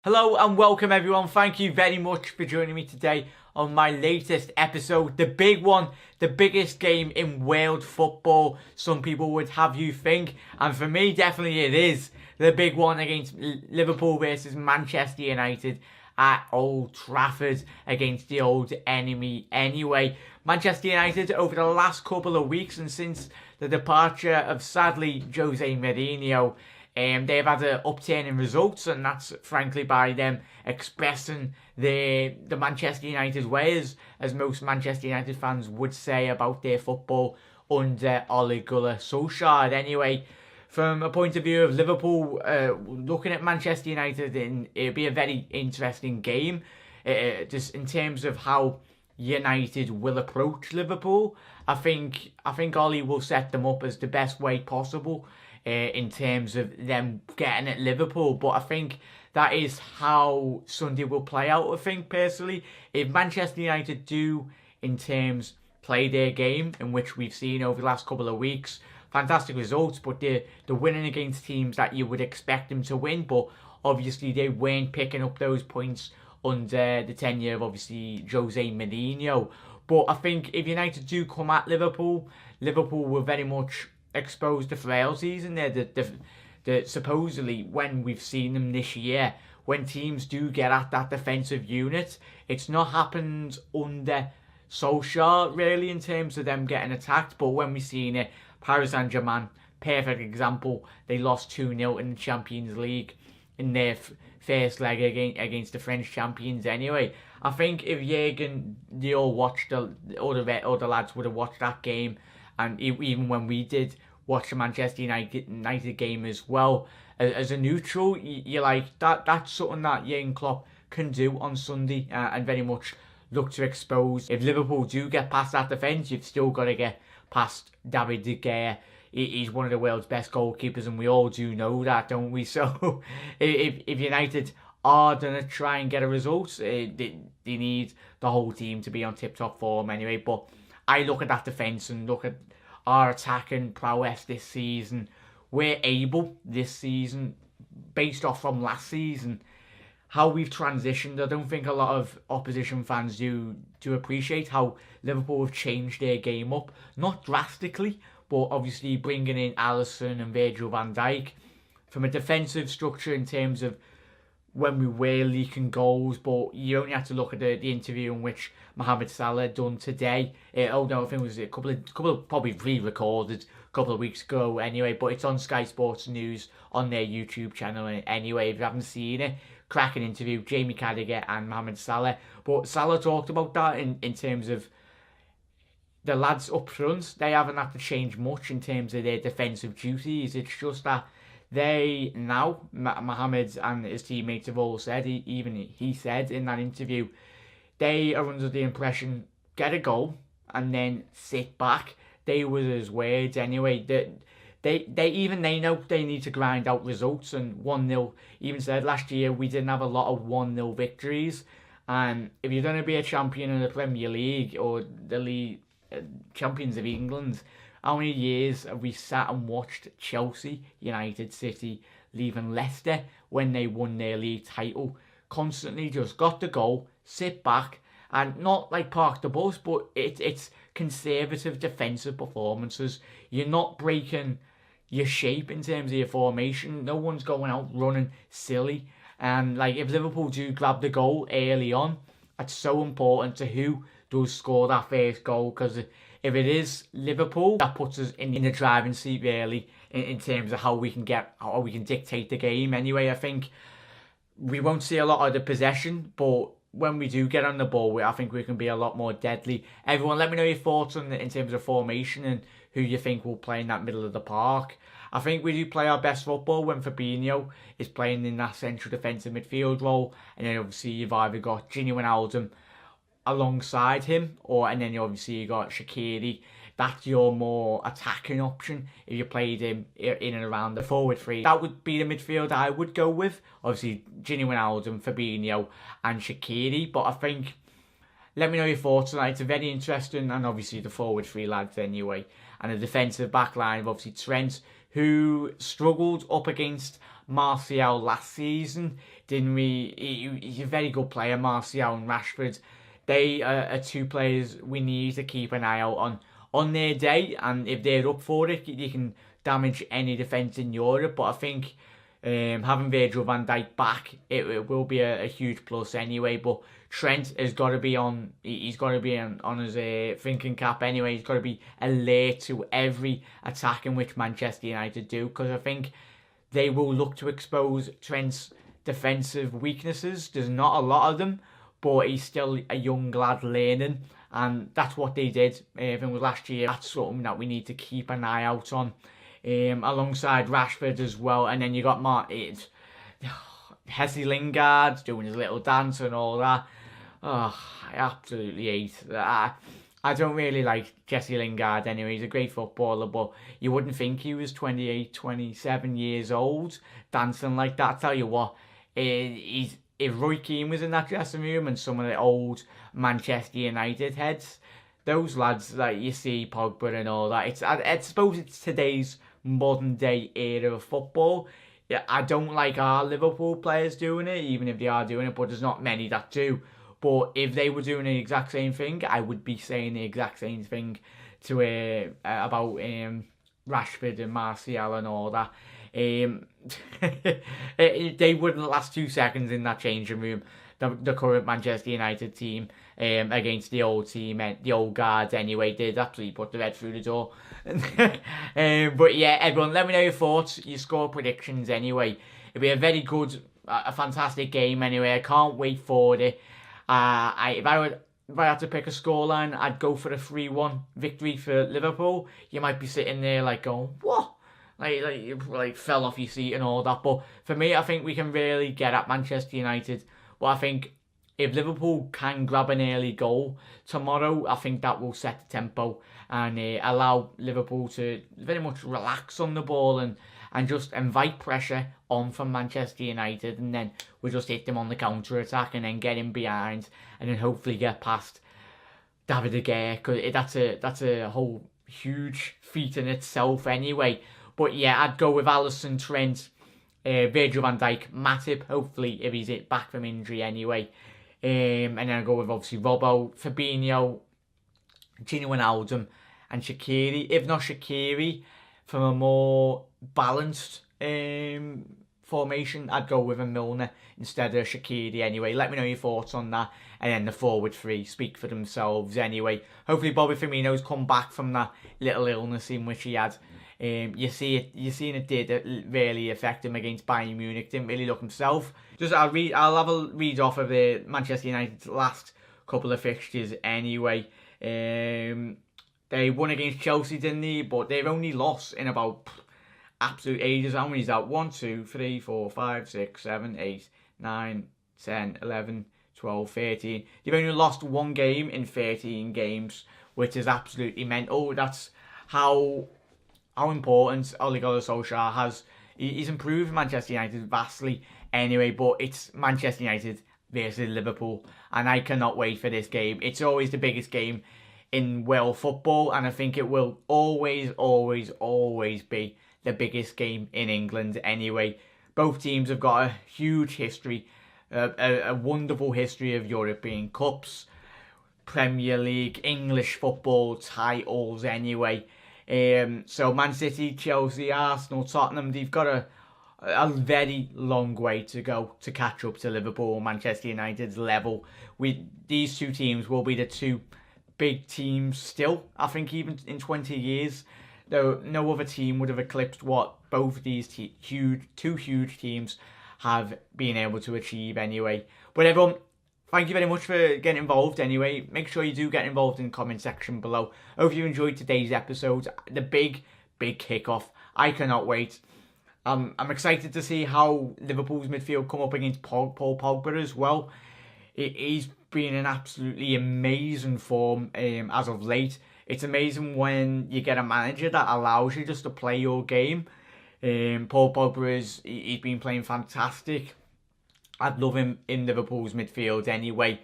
Hello and welcome everyone. Thank you very much for joining me today on my latest episode. The big one, the biggest game in world football, some people would have you think. And for me, definitely it is the big one against Liverpool versus Manchester United at Old Trafford against the old enemy anyway. Manchester United over the last couple of weeks and since the departure of sadly Jose Mourinho, they've had an upturn in results, and that's frankly by them expressing the Manchester United way, as most Manchester United fans would say about their football under Ole Gunnar Solskjaer. Anyway, from a point of view of Liverpool, looking at Manchester United, it'll be a very interesting game, just in terms of how United will approach Liverpool. I think Ole will set them up as the best way possible in terms of them getting at Liverpool, but I think that is how Sunday will play out. I think personally, if Manchester United do in terms play their game, in which we've seen over the last couple of weeks, fantastic results, but they're winning against teams that you would expect them to win, but obviously they weren't picking up those points under the tenure of obviously Jose Mourinho. But I think if United do come at Liverpool will very much expose the frailties in there. The supposedly, when we've seen them this year, when teams do get at that defensive unit, it's not happened under Solskjaer really in terms of them getting attacked. But when we've seen it, Paris Saint-Germain, perfect example, they lost 2-0 in the Champions League in their first leg against the French champions anyway. I think if Jürgen, they all watched, all the lads would have watched that game, and even when we did watch the Manchester United game as well, as a neutral, you're like, that's something that Jürgen Klopp can do on Sunday, and very much look to expose. If Liverpool do get past that defence, you've still got to get past David De Gea. He's one of the world's best goalkeepers, and we all do know that, don't we? So if United are going to try and get a result, they need the whole team to be on tip-top form anyway. But I look at that defence and look at our attacking prowess this season. We're able this season, based off from last season, how we've transitioned. I don't think a lot of opposition fans do appreciate how Liverpool have changed their game up. Not drastically, but obviously bringing in Alisson and Virgil van Dijk. From a defensive structure in terms of when we were leaking goals, but you only have to look at the interview in which Mohamed Salah done today. I think it was a couple of probably pre-recorded a couple of weeks ago anyway, but it's on Sky Sports News on their YouTube channel anyway. If you haven't seen it, cracking interview, Jamie Carragher and Mohamed Salah. But Salah talked about that in terms of the lads up front. They haven't had to change much in terms of their defensive duties. It's just that they now, Mohamed and his teammates have all said, even he said in that interview, they are under the impression, get a goal and then sit back. They were his words anyway. They know they need to grind out results, and 1-0, even said last year we didn't have a lot of 1-0 victories. And if you're going to be a champion in the Premier League or the league, champions of England, how many years have we sat and watched Chelsea, United, City, leaving Leicester when they won their league title? Constantly just got the goal, sit back, and not like park the bus, but it's conservative defensive performances. You're not breaking your shape in terms of your formation. No one's going out running silly. And like if Liverpool do grab the goal early on, it's so important to who does score that first goal, because if it is Liverpool, that puts us in the driving seat really in terms of how we can dictate the game. Anyway, I think we won't see a lot of the possession, but when we do get on the ball, I think we can be a lot more deadly. Everyone, let me know your thoughts on in terms of formation and who you think will play in that middle of the park. I think we do play our best football when Fabinho is playing in that central defensive midfield role, and then obviously you've either got Gini Wijnaldum alongside him, and then obviously you got Shaqiri. That's your more attacking option if you played him in and around the forward three. That would be the midfield I would go with. Obviously, Gini Wijnaldum, Fabinho and Shaqiri. But I think, let me know your thoughts on that. It's very interesting, and obviously the forward three lads anyway. And the defensive back line of obviously Trent, who struggled up against Martial last season. didn't we? He's a very good player, Martial and Rashford. They are two players we need to keep an eye out on their day, and if they're up for it, you can damage any defence in Europe. But I think having Virgil van Dijk back, it will be a huge plus anyway. But Trent has got to be on. He's got to be on his thinking cap anyway. He's got to be alert to every attack in which Manchester United do, because I think they will look to expose Trent's defensive weaknesses. There's not a lot of them, but he's still a young lad learning, and that's what they did. I think it was last year. That's something that we need to keep an eye out on, alongside Rashford as well. And then you got Jesse Lingard doing his little dance and all that. Oh, I absolutely hate that. I don't really like Jesse Lingard anyway. He's a great footballer, but you wouldn't think he was 28, 27 years old dancing like that. I tell you what, if Roy Keane was in that dressing room and some of the old Manchester United heads, those lads that you see, Pogba and all that, I suppose it's today's modern day era of football. Yeah, I don't like our Liverpool players doing it, even if they are doing it, but there's not many that do. But if they were doing the exact same thing, I would be saying the exact same thing to about Rashford and Martial and all that. They wouldn't last 2 seconds in that changing room. The current Manchester United team against the old team, the old guards anyway, they'd absolutely put the head through the door. But yeah, everyone, let me know your thoughts, your score predictions anyway. It'll be a very good, a fantastic game anyway. I can't wait for it. If I had to pick a scoreline, I'd go for a 3-1 victory for Liverpool. You might be sitting there like going, what? Like fell off your seat and all that. But for me, I think we can really get at Manchester United. But I think if Liverpool can grab an early goal tomorrow, I think that will set the tempo and allow Liverpool to very much relax on the ball and just invite pressure on from Manchester United, and then we'll just hit them on the counter-attack and then get in behind and then hopefully get past David De Gea, because that's a whole huge feat in itself anyway. But yeah, I'd go with Alisson, Trent, Virgil van Dijk, Matip, hopefully if he's back from injury anyway. And then I'd go with obviously Robbo, Fabinho, Gino Wijnaldum and Shaqiri. If not Shaqiri, from a more balanced formation, I'd go with a Milner instead of Shaqiri anyway. Let me know your thoughts on that. And then the forward three speak for themselves anyway. Hopefully Bobby Firmino's come back from that little illness in which he had. You're seeing it did really affect him against Bayern Munich. Didn't really look himself. I'll have a read off of the Manchester United's last couple of fixtures anyway. They won against Chelsea, didn't they? But they've only lost in about absolute ages. How many is that? 1, 2, 3, 4, 5, 6, 7, 8, 9, 10, 11, 12, 13. They've only lost one game in 13 games, which is absolutely mental. That's how important Ole Gunnar Solskjaer has. He's improved Manchester United vastly anyway, but it's Manchester United versus Liverpool, and I cannot wait for this game. It's always the biggest game in world football, and I think it will always be the biggest game in England anyway. Both teams have got a huge history, a wonderful history of European Cups, Premier League, English football titles anyway. So Man City, Chelsea, Arsenal, Tottenham, they've got a very long way to go to catch up to Liverpool, Manchester United's level. These two teams will be the two big teams still, I think, even in 20 years. Though no other team would have eclipsed what both of these two huge teams have been able to achieve anyway. But everyone, thank you very much for getting involved anyway. Make sure you do get involved in the comment section below. Hope you enjoyed today's episode. The big kickoff. I cannot wait. I'm excited to see how Liverpool's midfield come up against Paul Pogba as well. He's been in absolutely amazing form as of late. It's amazing when you get a manager that allows you just to play your game. Paul Pogba he's been playing fantastic. I'd love him in Liverpool's midfield anyway.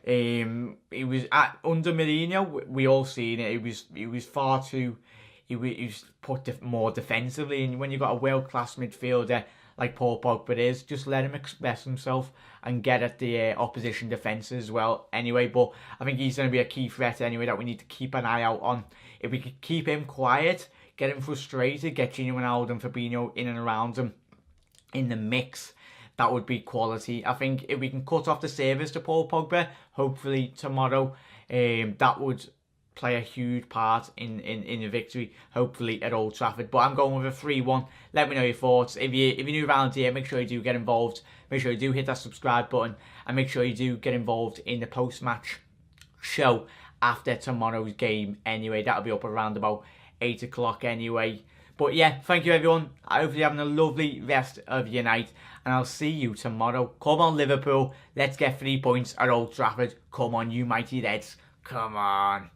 He was under Mourinho. We all seen it. He was put more defensively, and when you've got a world class midfielder like Paul Pogba is. Just let him express himself and get at the opposition defence as well anyway. But I think he's going to be a key threat anyway that we need to keep an eye out on. If we could keep him quiet, get him frustrated, get Gino Ronaldo and Fabinho in and around him in the mix, that would be quality. I think if we can cut off the service to Paul Pogba, hopefully tomorrow, that would play a huge part in the victory, hopefully at Old Trafford. But I'm going with a 3-1. Let me know your thoughts. If you're new around here, make sure you do get involved. Make sure you do hit that subscribe button, and make sure you do get involved in the post-match show after tomorrow's game anyway. That'll be up around about 8 o'clock anyway. But yeah, thank you everyone. I hope you're having a lovely rest of your night, and I'll see you tomorrow. Come on Liverpool, let's get 3 points at Old Trafford. Come on you mighty Reds, come on.